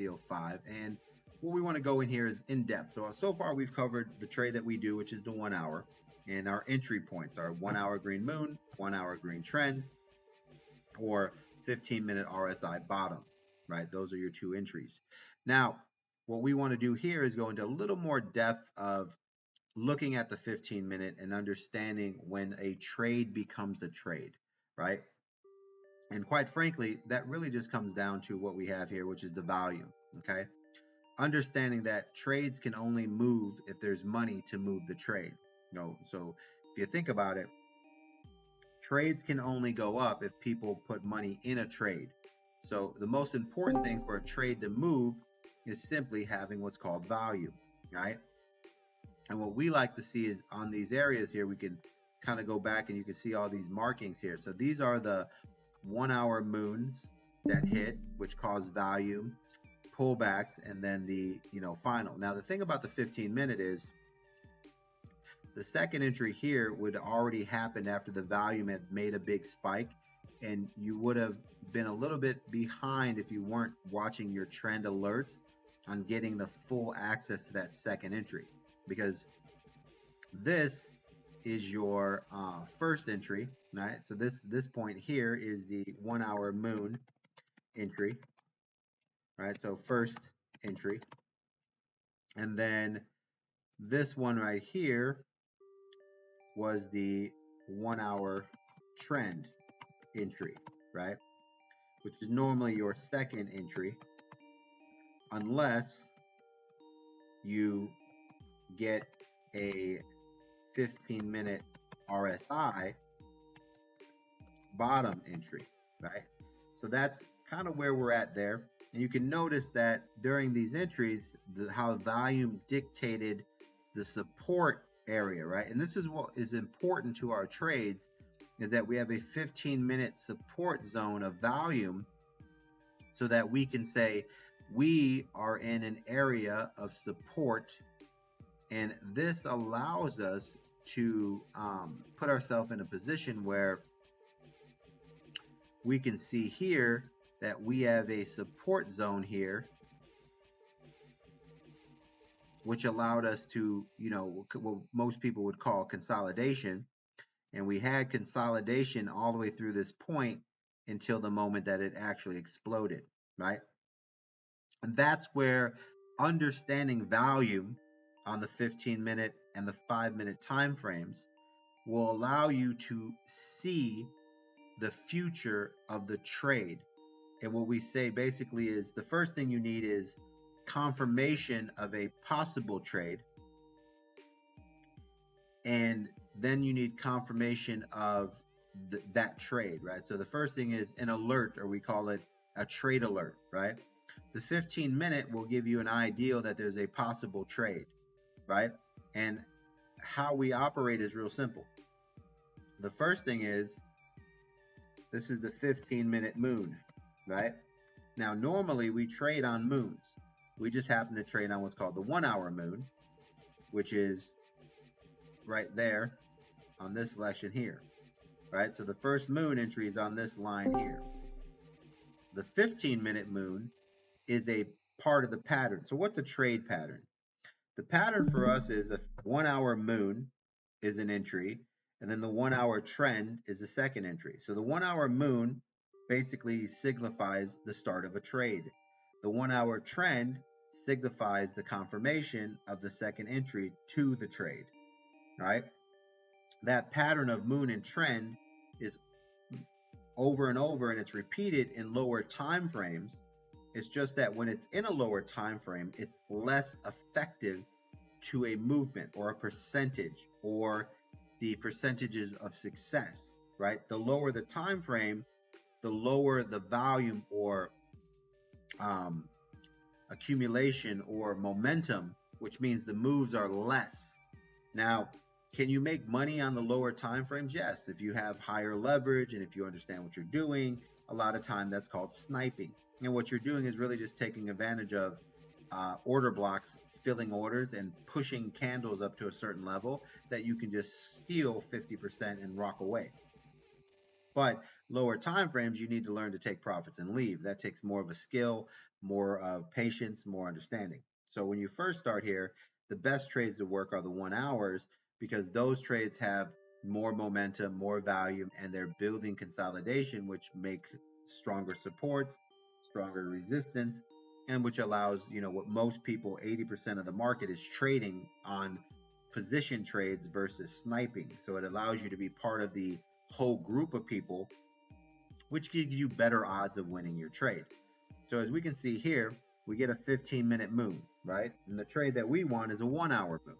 video 5. And what we want to go in here is in depth. So far we've covered the trade that we do, which is the 1 hour, and our entry points are 1 hour green moon, 1 hour green trend, or 15-minute RSI bottom, right? Those are your two entries. Now, what we want to do here is go into a little more depth of looking at the 15-minute and understanding when a trade becomes a trade, right? And quite frankly, that really just comes down to what we have here, which is the volume, okay? Understanding that trades can only move if there's money to move the trade. So if you think about it, trades can only go up if people put money in a trade. So the most important thing for a trade to move is simply having what's called volume, right? And what we like to see is on these areas here, we can kind of go back and you can see all these markings here. So these are the 1 hour moons that hit, which cause volume, pullbacks, and then the final. Now the thing about the 15-minute is the second entry here would already happen after the volume had made a big spike, and you would have been a little bit behind if you weren't watching your trend alerts on getting the full access to that second entry, because this is your first entry, right? So this point here is the 1 hour moon entry, right? So first entry, and then this one right here was the 1 hour trend entry, right? Which is normally your second entry, unless you get a 15-minute RSI bottom entry, right? So that's kind of where we're at there. And you can notice that during these entries, how volume dictated the support area, right? And this is what is important to our trades, is that we have a 15-minute support zone of volume so that we can say we are in an area of support, and this allows us to put ourselves in a position where we can see here that we have a support zone here, which allowed us to, what most people would call consolidation. And we had consolidation all the way through this point until the moment that it actually exploded, right? And that's where understanding volume on the 15-minute and the 5-minute time frames will allow you to see the future of the trade. And what we say basically is the first thing you need is confirmation of a possible trade, and then you need confirmation of that trade, right? So the first thing is an alert, or we call it a trade alert, right? The 15-minute will give you an idea that there's a possible trade, right? And how we operate is real simple. The first thing is, this is the 15-minute moon, right? Now, normally we trade on moons. We just happen to trade on what's called the 1 hour moon, which is right there on this selection here, right? So the first moon entry is on this line here. The 15-minute moon is a part of the pattern. So what's a trade pattern? The pattern for us is a 1 hour moon is an entry, and then the 1 hour trend is the second entry. So the 1 hour moon basically signifies the start of a trade. The 1 hour trend signifies the confirmation of the second entry to the trade, right? That pattern of moon and trend is over and over, and it's repeated in lower time frames. It's just that when it's in a lower time frame, it's less effective to a movement or a percentage or the percentages of success, right? The lower the time frame, the lower the volume or accumulation or momentum, which means the moves are less. Now, can you make money on the lower time frames? Yes, if you have higher leverage and if you understand what you're doing. A lot of time that's called sniping. And what you're doing is really just taking advantage of order blocks, filling orders and pushing candles up to a certain level that you can just steal 50% and rock away. But lower time frames, you need to learn to take profits and leave. That takes more of a skill, more patience, more understanding. So when you first start here, the best trades to work are the 1 hours because those trades have more momentum, more volume, and they're building consolidation, which make stronger supports, stronger resistance, and which allows, what most people, 80% of the market is trading on position trades versus sniping. So it allows you to be part of the whole group of people, which gives you better odds of winning your trade. So as we can see here, we get a 15-minute moon, right? And the trade that we want is a 1 hour moon.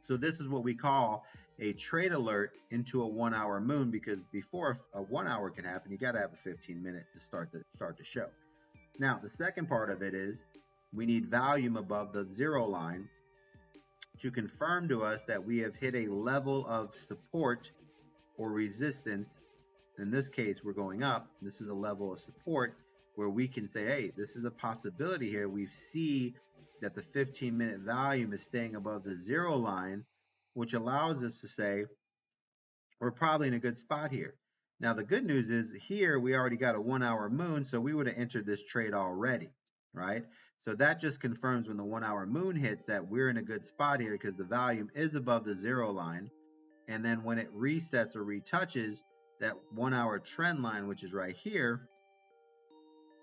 So this is what we call a trade alert into a 1 hour moon, because before a 1 hour can happen, you got to have a 15-minute to start the show. Now, the second part of it is we need volume above the zero line to confirm to us that we have hit a level of support or resistance. In this case, we're going up. This is a level of support where we can say, hey, this is a possibility here. We see that the 15-minute volume is staying above the zero line, which allows us to say we're probably in a good spot here. Now, the good news is here we already got a 1 hour moon, so we would have entered this trade already, right? So that just confirms when the 1 hour moon hits that we're in a good spot here because the volume is above the zero line. And then when it resets or retouches that 1 hour trend line, which is right here,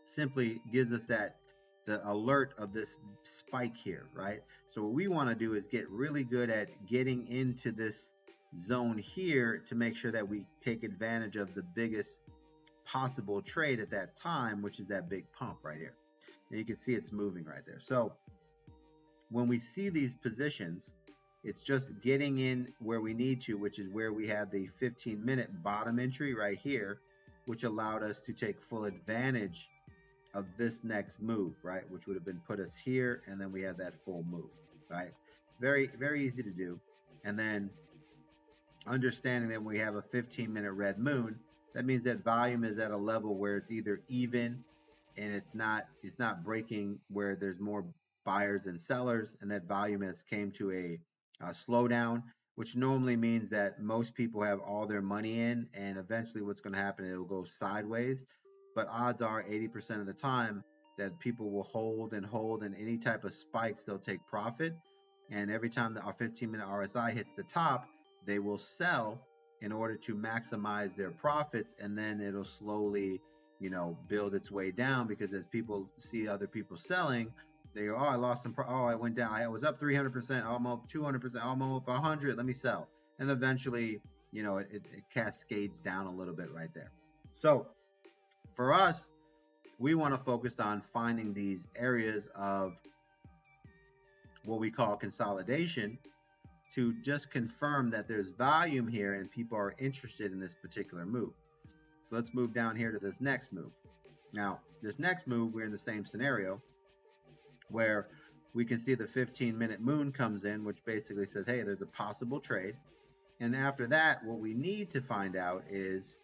simply gives us the alert of this spike here, right? So what we want to do is get really good at getting into this zone here to make sure that we take advantage of the biggest possible trade at that time, which is that big pump right here. And you can see it's moving right there. So when we see these positions, it's just getting in where we need to, which is where we have the 15-minute bottom entry right here, which allowed us to take full advantage of this next move, right? Which would have been put us here, and then we have that full move, right? Very, very easy to do. And then understanding that we have a 15-minute red moon, that means that volume is at a level where it's either even and it's not breaking where there's more buyers and sellers, and that volume has came to a slowdown, which normally means that most people have all their money in, and eventually what's going to happen, it will go sideways. But odds are 80% of the time that people will hold, and any type of spikes, they'll take profit. And every time our 15-minute RSI hits the top, they will sell in order to maximize their profits, and then it'll slowly, build its way down, because as people see other people selling, they go, oh, I lost some, oh, I went down, I was up 300%, I'm up 200%, I'm up 100, let me sell. And eventually, it cascades down a little bit right there. So for us, we want to focus on finding these areas of what we call consolidation to just confirm that there's volume here and people are interested in this particular move. So let's move down here to this next move. Now, this next move, we're in the same scenario where we can see the 15-minute moon comes in, which basically says, hey, there's a possible trade. And after that, what we need to find out is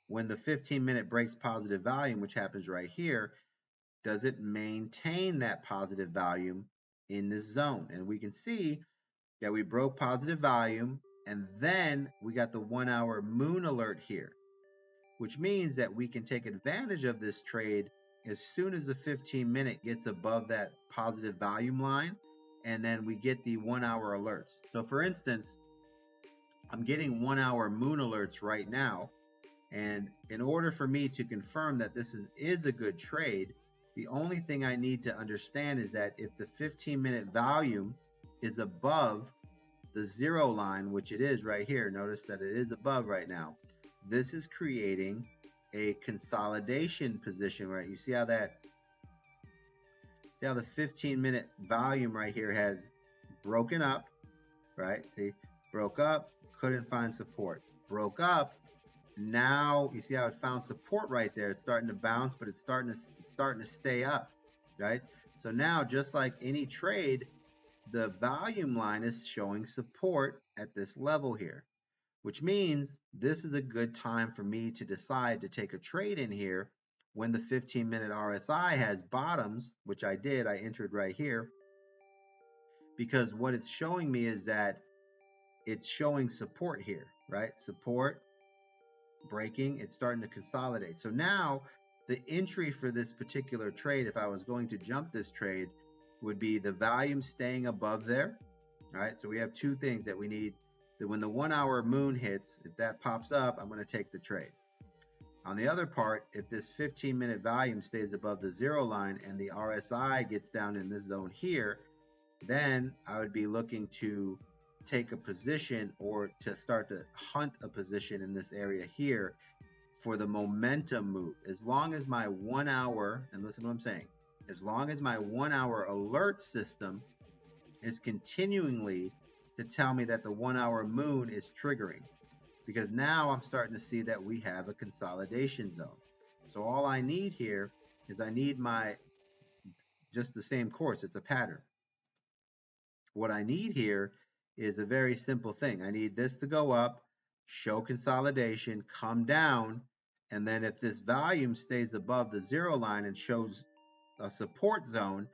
when the 15-minute breaks positive volume, which happens right here, does it maintain that positive volume in this zone? And we can see that we broke positive volume, and then we got the 1 hour moon alert here, which means that we can take advantage of this trade as soon as the 15-minute gets above that positive volume line, and then we get the 1 hour alerts. So for instance, I'm getting 1 hour moon alerts right now, and in order for me to confirm that this is a good trade, the only thing I need to understand is that if the 15-minute volume is above the zero line, which it is right here, notice that it is above right now, this is creating a consolidation position, right? You see how the 15-minute volume right here has broken up, right? See, broke up, couldn't find support, broke up. Now you see how it found support right there. It's starting to bounce, but it's starting to stay up, right? So now, just like any trade, the volume line is showing support at this level here, which means this is a good time for me to decide to take a trade in here when the 15-minute RSI has bottoms, which I did. I entered right here because what it's showing me is that it's showing support here, right? Support, breaking, it's starting to consolidate. So now The entry for this particular trade, if I was going to jump this trade, would be the volume staying above there. All right, so we have two things that we need. That when the 1 hour moon hits, if that pops up, I'm going to take the trade. On the other part, if this 15-minute volume stays above the zero line and the RSI gets down in this zone here, then I would be looking to take a position or to start to hunt a position in this area here for the momentum move. As long as my 1 hour, and listen to what I'm saying, as long as my 1 hour alert system is continually to tell me that the 1 hour moon is triggering, because now I'm starting to see that we have a consolidation zone. So all I need here is I need my, just the same course, it's a pattern. What I need here is a very simple thing. I need this to go up, show consolidation, come down, and then if this volume stays above the zero line and shows a support zone,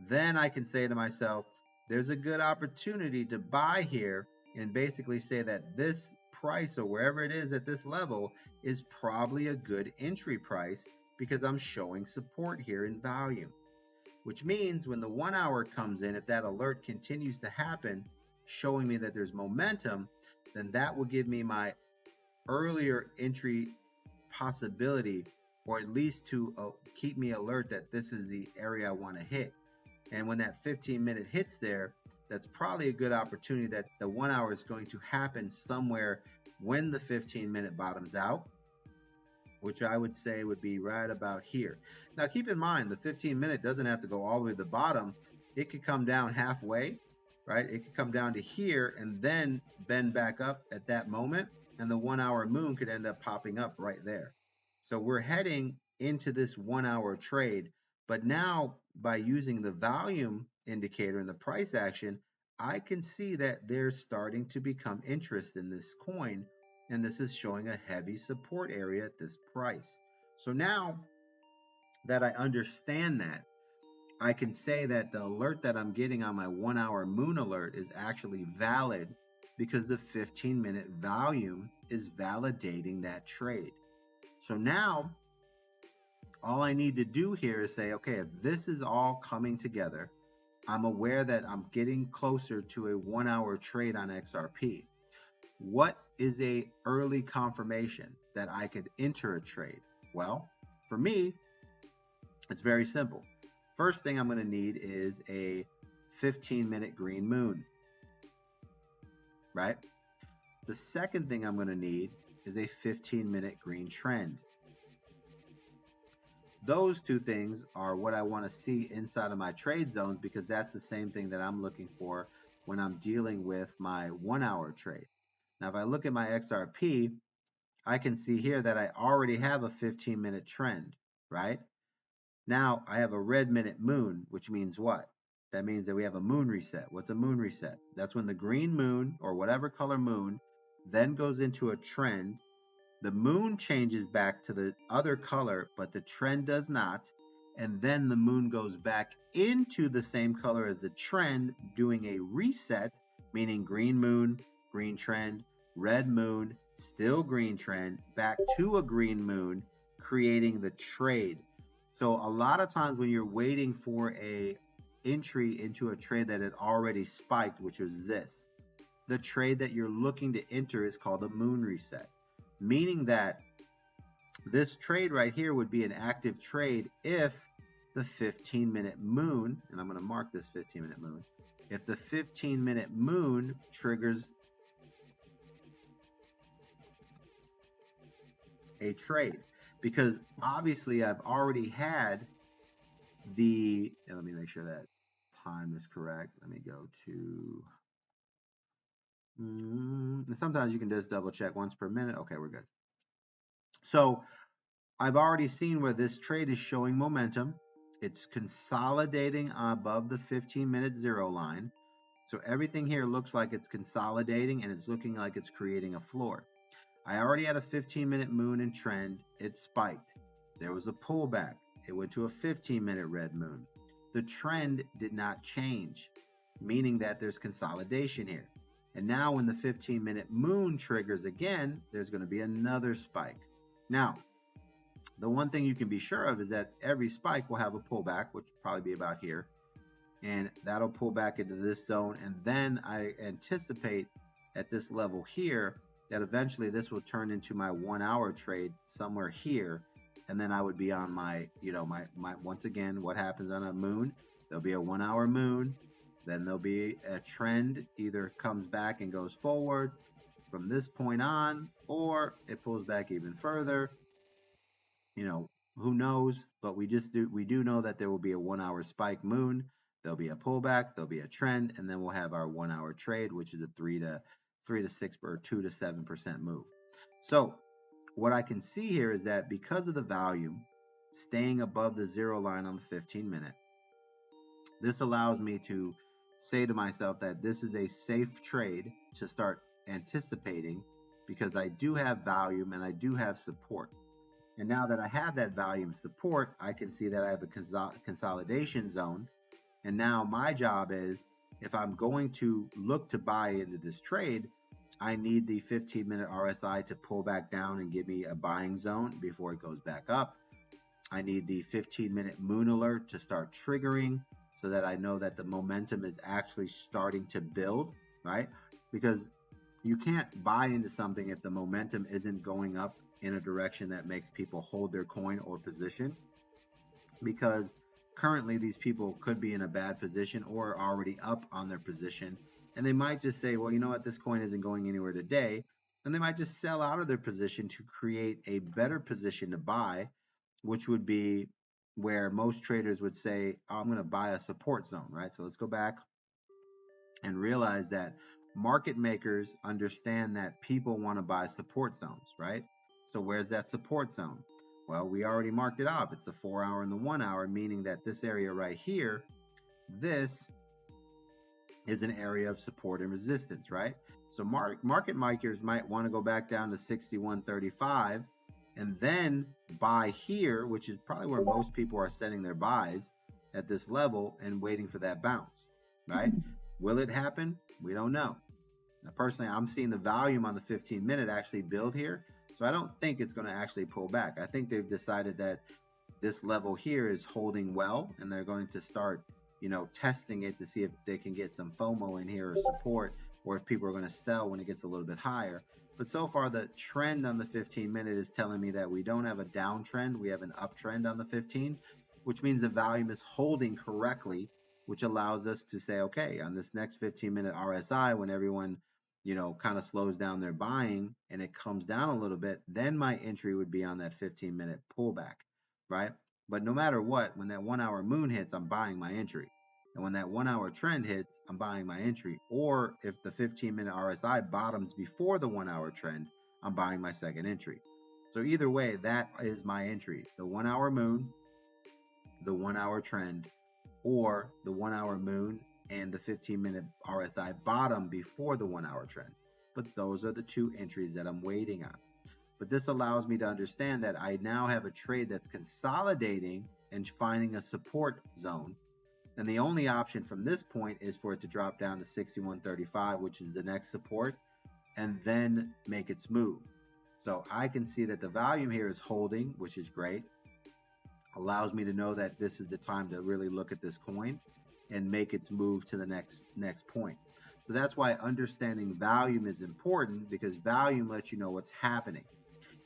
then I can say to myself, there's a good opportunity to buy here and basically say that this price or wherever it is at this level is probably a good entry price because I'm showing support here in volume. Which means when the 1 hour comes in, if that alert continues to happen, showing me that there's momentum, then that will give me my earlier entry possibility, or at least to keep me alert that this is the area I want to hit. And when that 15-minute hits there, that's probably a good opportunity that the 1 hour is going to happen somewhere when the 15-minute bottoms out, which I would say would be right about here. Now keep in mind, the 15-minute doesn't have to go all the way to the bottom. It could come down halfway, right? It could come down to here and then bend back up at that moment, and the 1 hour moon could end up popping up right there. So we're heading into this 1 hour trade, but now by using the volume indicator and the price action, I can see that there's starting to become interest in this coin, and this is showing a heavy support area at this price. So now that I understand that, I can say that the alert that I'm getting on my 1 hour moon alert is actually valid because the 15-minute volume is validating that trade. So now all I need to do here is say, okay, if this is all coming together, I'm aware that I'm getting closer to a 1 hour trade on XRP. What is a early confirmation that I could enter a trade? Well, for me, it's very simple. First thing I'm going to need is a 15-minute green moon, right? The second thing I'm going to need is a 15-minute green trend. Those two things are what I want to see inside of my trade zones because that's the same thing that I'm looking for when I'm dealing with my 1 hour trade. Now, if I look at my XRP, I can see here that I already have a 15-minute trend, right? Now I have a red minute moon, which means what? That means that we have a moon reset. What's a moon reset? That's when the green moon or whatever color moon then goes into a trend. The moon changes back to the other color, but the trend does not. And then the moon goes back into the same color as the trend, doing a reset, meaning green moon, green trend, red moon, still green trend, back to a green moon, creating the trade. So a lot of times when you're waiting for a entry into a trade that had already spiked, which was this, the trade that you're looking to enter is called a moon reset, meaning that this trade right here would be an active trade if the 15-minute moon, and I'm going to mark this 15-minute moon, if the 15-minute moon triggers a trade. Because obviously I've already had the, and let me make sure that time is correct. Let me go to, sometimes you can just double check once per minute. Okay, we're good. So I've already seen where this trade is showing momentum. It's consolidating above the 15-minute zero line. So everything here looks like it's consolidating and it's looking like it's creating a floor. I already had a 15-minute moon and trend. It spiked. There was a pullback. It went to a 15-minute red moon. The trend did not change, meaning that there's consolidation here. And now when the 15-minute moon triggers again, there's going to be another spike. Now, The one thing you can be sure of is that every spike will have a pullback, which will probably be about here, and that'll pull back into this zone. And then I anticipate at this level here that eventually this will turn into my 1 hour trade somewhere here. And then I would be on my, my once again, what happens on a moon? There'll be a 1 hour moon. Then there'll be a trend, either comes back and goes forward from this point on, or it pulls back even further. Who knows? But we do know that there will be a 1 hour spike moon. There'll be a pullback, there'll be a trend, and then we'll have our 1 hour trade, which is a 3 to 6 or 2 to 7% move. So what I can see here is that because of the volume staying above the zero line on the 15-minute, this allows me to say to myself that this is a safe trade to start anticipating, because I do have volume and I do have support. And now that I have that volume support, I can see that I have a consolidation zone. And now my job is, if I'm going to look to buy into this trade, I need the 15-minute RSI to pull back down and give me a buying zone before it goes back up. I need the 15-minute moon alert to start triggering so that I know that the momentum is actually starting to build, right? Because you can't buy into something if the momentum isn't going up in a direction that makes people hold their coin or position, because currently these people could be in a bad position or already up on their position, and they might just say, well, you know what, this coin isn't going anywhere today, and they might just sell out of their position to create a better position to buy, which would be where most traders would say, oh, I'm going to buy a support zone, right? So let's go back and realize that market makers understand that people want to buy support zones, right? So where's that support zone? Well, we already marked it off. It's the 4 hour and the 1 hour, meaning that this area right here, this is an area of support and resistance, right? So market makers might want to go back down to 61.35 and then buy here, which is probably where most people are setting their buys at this level and waiting for that bounce, right? Will it happen? We don't know. Now, personally, I'm seeing the volume on the 15-minute actually build here, so I don't think it's going to actually pull back. I think they've decided that this level here is holding well, and they're going to start, testing it to see if they can get some FOMO in here or support, or if people are going to sell when it gets a little bit higher. But so far, the trend on the 15-minute is telling me that we don't have a downtrend. We have an uptrend on the 15, which means the volume is holding correctly, which allows us to say, okay, on this next 15-minute RSI, when everyone, kind of slows down their buying and it comes down a little bit, then my entry would be on that 15-minute pullback, right? But no matter what, when that 1 hour moon hits, I'm buying my entry. And when that 1 hour trend hits, I'm buying my entry. Or if the 15-minute RSI bottoms before the 1 hour trend, I'm buying my second entry. So either way, that is my entry. The 1 hour moon, the 1 hour trend, or the 1 hour moon and the 15-minute RSI bottom before the 1 hour trend. But those are the two entries that I'm waiting on. But this allows me to understand that I now have a trade that's consolidating and finding a support zone. And the only option from this point is for it to drop down to 61.35, which is the next support, and then make its move. So I can see that the volume here is holding, which is great. Allows me to know that this is the time to really look at this coin and make its move to the next point. So that's why understanding volume is important, because volume lets you know what's happening.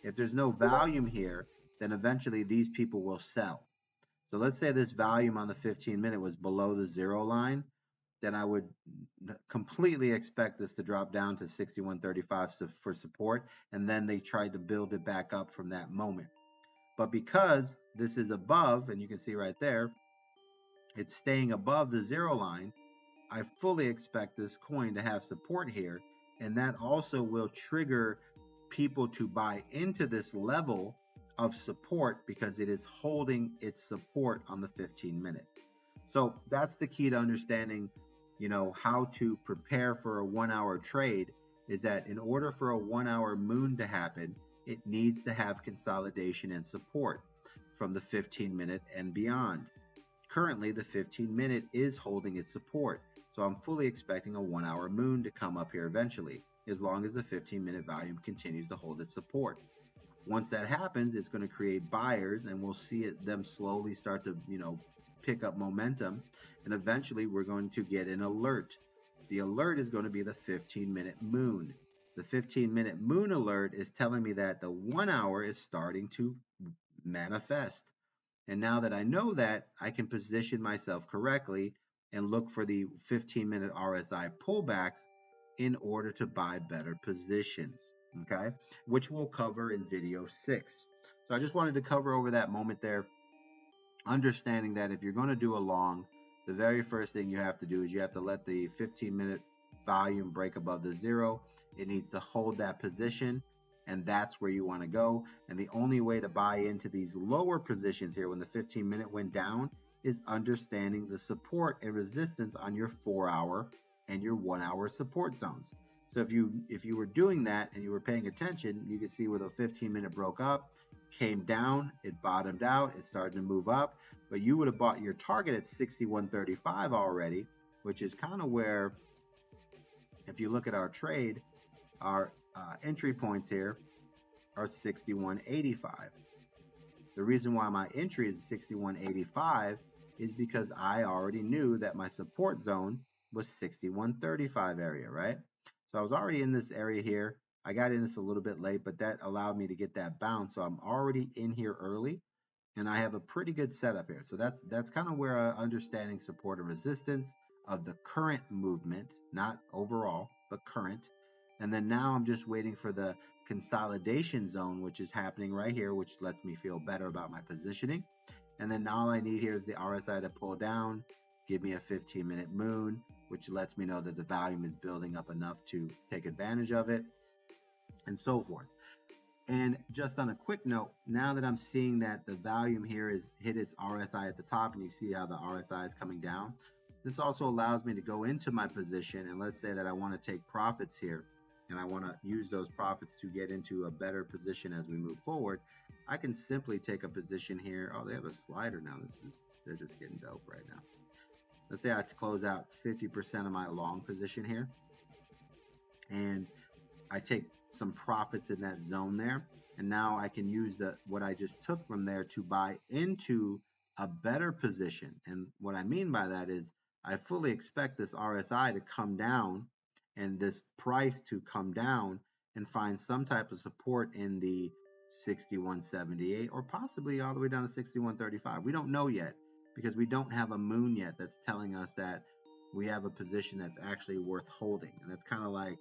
If there's no volume here, then eventually these people will sell. So let's say this volume on the 15-minute was below the zero line, then I would completely expect this to drop down to 61.35 for support, and then they tried to build it back up from that moment. But because this is above, and you can see right there, it's staying above the zero line, I fully expect this coin to have support here, and that also will trigger people to buy into this level of support because it is holding its support on the 15-minute. So that's the key to understanding, how to prepare for a 1 hour trade, is that in order for a 1 hour moon to happen, it needs to have consolidation and support from the 15-minute and beyond. Currently, the 15-minute is holding its support, so I'm fully expecting a 1 hour moon to come up here eventually, as long as the 15-minute volume continues to hold its support. Once that happens, it's going to create buyers, and we'll see them slowly start to, pick up momentum. And eventually we're going to get an alert. The alert is going to be the 15-minute moon. The 15-minute moon alert is telling me that the 1 hour is starting to manifest. And now that I know that, I can position myself correctly and look for the 15-minute RSI pullbacks in order to buy better positions, okay? Which we'll cover in video 6. So I just wanted to cover over that moment there, understanding that if you're going to do a long, the very first thing you have to do is you have to let the 15-minute volume break above the zero. It needs to hold that position, and that's where you want to go. And the only way to buy into these lower positions here when the 15-minute went down is understanding the support and resistance on your 4-hour and your 1-hour support zones. So if you were doing that and you were paying attention, you can see where the 15-minute broke up, came down, it bottomed out, it started to move up, but you would have bought your target at 61.35 already, which is kind of where, if you look at our trade, our entry points here are 61.85. The reason why my entry is 61.85 is because I already knew that my support zone was 61.35 area, right? So I was already in this area here. I got in this a little bit late, but that allowed me to get that bounce. So I'm already in here early, and I have a pretty good setup here. So that's kind of where understanding support and resistance of the current movement, not overall, but current. And then now I'm just waiting for the consolidation zone, which is happening right here, which lets me feel better about my positioning. And then all I need here is the RSI to pull down, give me a 15-minute moon, which lets me know that the volume is building up enough to take advantage of it, and so forth. And just on a quick note, now that I'm seeing that the volume here is hit its RSI at the top, and you see how the RSI is coming down, this also allows me to go into my position, and let's say that I want to take profits here, and I want to use those profits to get into a better position as we move forward. I can simply take a position here. Oh, they have a slider now. They're just getting dope right now. Let's say I close out 50% of my long position here, and I take some profits in that zone there, and now I can use what I just took from there to buy into a better position. And what I mean by that is I fully expect this RSI to come down and this price to come down and find some type of support in the 61.78 or possibly all the way down to 61.35. We don't know yet because we don't have a moon yet that's telling us that we have a position that's actually worth holding. And that's kind of like,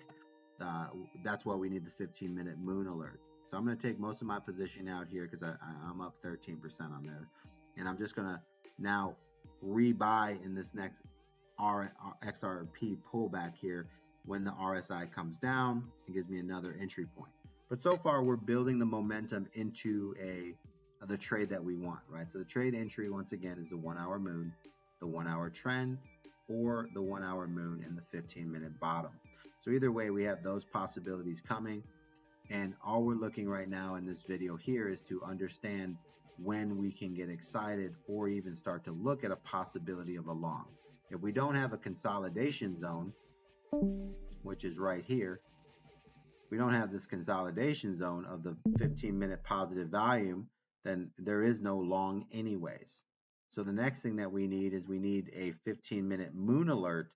that's why we need the 15-minute moon alert. So I'm going to take most of my position out here because I'm up 13% on there. And I'm just going to now rebuy in this next XRP pullback here when the RSI comes down and gives me another entry point. But so far, we're building the momentum into the trade that we want, right? So the trade entry, once again, is the 1-hour moon, the 1-hour trend, or the 1-hour moon and the 15-minute bottom. So either way, we have those possibilities coming. And all we're looking right now in this video here is to understand when we can get excited or even start to look at a possibility of a long. If we don't have a consolidation zone, which is right here, we don't have this consolidation zone of the 15-minute positive volume, then there is no long anyways. So the next thing that we need is we need a 15-minute moon alert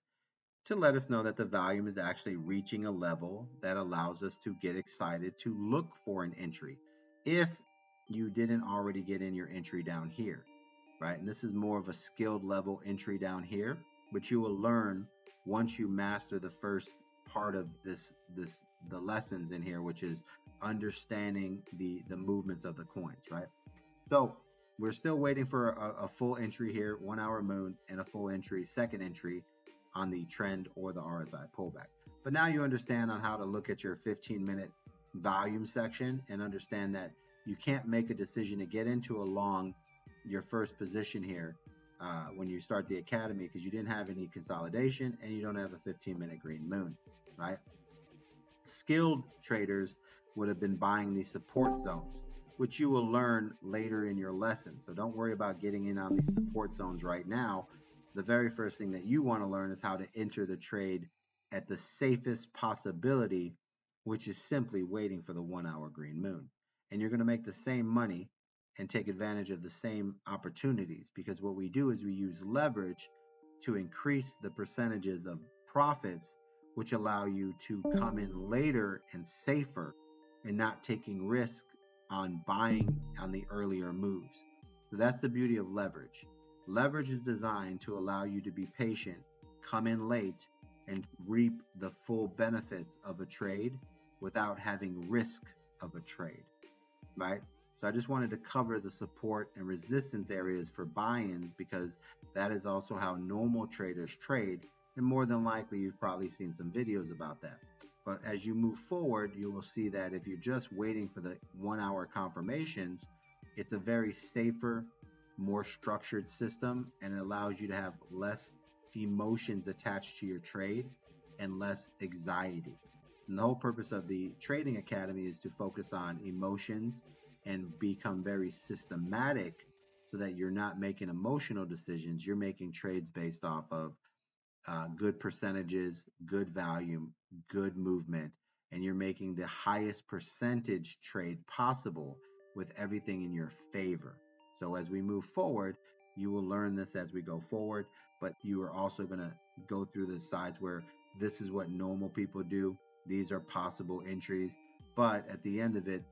to let us know that the volume is actually reaching a level that allows us to get excited to look for an entry if you didn't already get in your entry down here, right? And this is more of a skilled level entry down here, which you will learn once you master the first part of the lessons in here, which is understanding the movements of the coins, right? So we're still waiting for a full entry here, 1-hour moon, and a full entry, second entry on the trend or the RSI pullback. But now you understand on how to look at your 15-minute volume section and understand that you can't make a decision to get into a long your first position here when you start the academy because you didn't have any consolidation and you don't have a 15-minute green moon, right? Skilled traders would have been buying these support zones, which you will learn later in your lesson. So don't worry about getting in on these support zones right now. The very first thing that you want to learn is how to enter the trade at the safest possibility, which is simply waiting for the 1-hour green moon. and you're going to make the same money and take advantage of the same opportunities, because what we do is we use leverage to increase the percentages of profits, which allow you to come in later and safer and not taking risk on buying on the earlier moves. So that's the beauty of leverage. Leverage is designed to allow you to be patient, come in late, and reap the full benefits of a trade without having risk of a trade, right? So I just wanted to cover the support and resistance areas for buy-ins, because that is also how normal traders trade. And more than likely, you've probably seen some videos about that. But as you move forward, you will see that if you're just waiting for the 1 hour confirmations, it's a very safer, more structured system, and it allows you to have less emotions attached to your trade and less anxiety. And the whole purpose of the Trading Academy is to focus on emotions and become very systematic, so that you're not making emotional decisions. You're making trades based off of good percentages, good volume, good movement, and you're making the highest percentage trade possible with everything in your favor. So as we move forward, you will learn this as we go forward, but you are also going to go through the sides where this is what normal people do. These are possible entries, but at the end of it,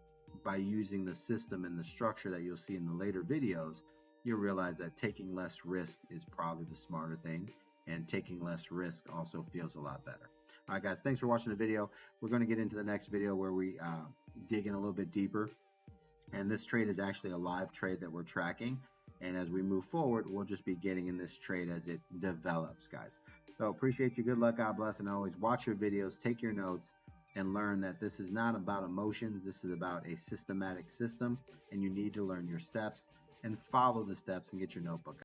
by using the system and the structure that you'll see in the later videos, you'll realize that taking less risk is probably the smarter thing, and taking less risk also feels a lot better. All right, guys, thanks for watching the video. We're going to get into the next video where we dig in a little bit deeper. And this trade is actually a live trade that we're tracking. And as we move forward, we'll just be getting in this trade as it develops, guys. So appreciate you. Good luck. God bless. And always watch your videos, take your notes, and learn that this is not about emotions. This is about a systematic system, and you need to learn your steps and follow the steps and get your notebook.